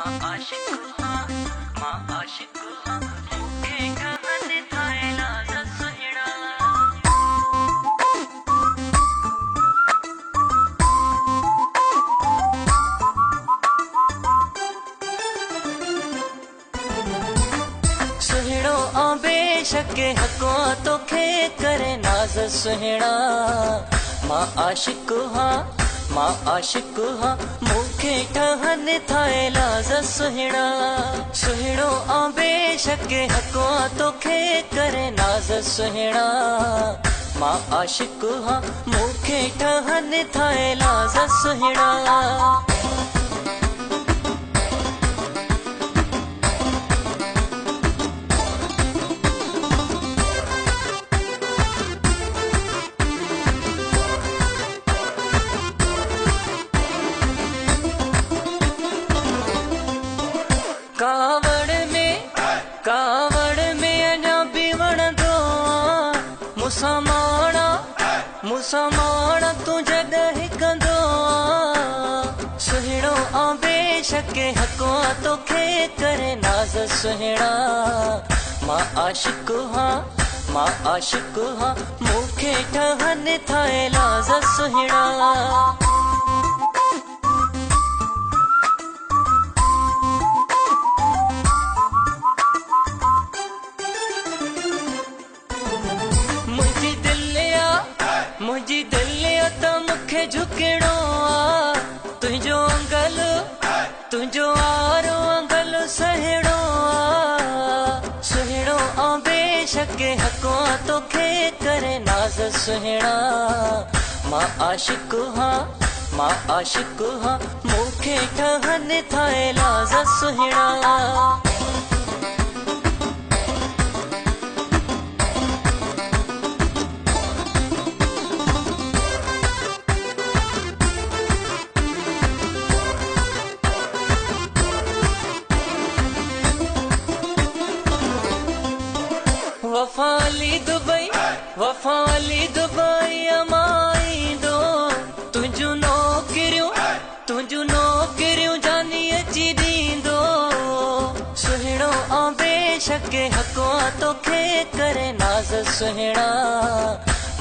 आशिक हाँ मां आशिक हाँ मूंखे कहनि थायला सुहिणा सुहिणो ऐं बेशके हको तोखे करे नाज़ सुहिणा मां आशिक हाँ मां आशिक हाँ मूंखे ठहनि थायला सुहिणा सुहिणो ऐं बेशके हको तोखे करे नाज़ सुहिणा मां आशिक हाँ मूंखे ठहनि थायला सुहिणा कावड़ में अञा बि वणंदो मुसलमान तूं जॾहिं कंदो सुहिणो ऐं बेशके हको तोखे करे नाज़ सुहिणा मां आशिक हाँ मूंखे ठहनि थायला सुहिणा मुझी दिल त मूंखे झुकणो तुंहिंजो आरो अंगल सहिणो सुहिणो ऐं बेशके हको तोखे करे नाज़ सुहिणा मां आशिक हाँ मूंखे ठहनि थायला सुहिणा वफ़ाली दुबई अमाईंदो तुंहिंजूं नौकरियूं जानी अची ॾींदो सुहिणो ऐं बेशके हको तोखे करे नाज़ सुहिणा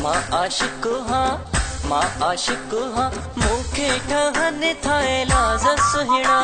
मां आशिक हाँ मूंखे ठहनि थायला सुहिणा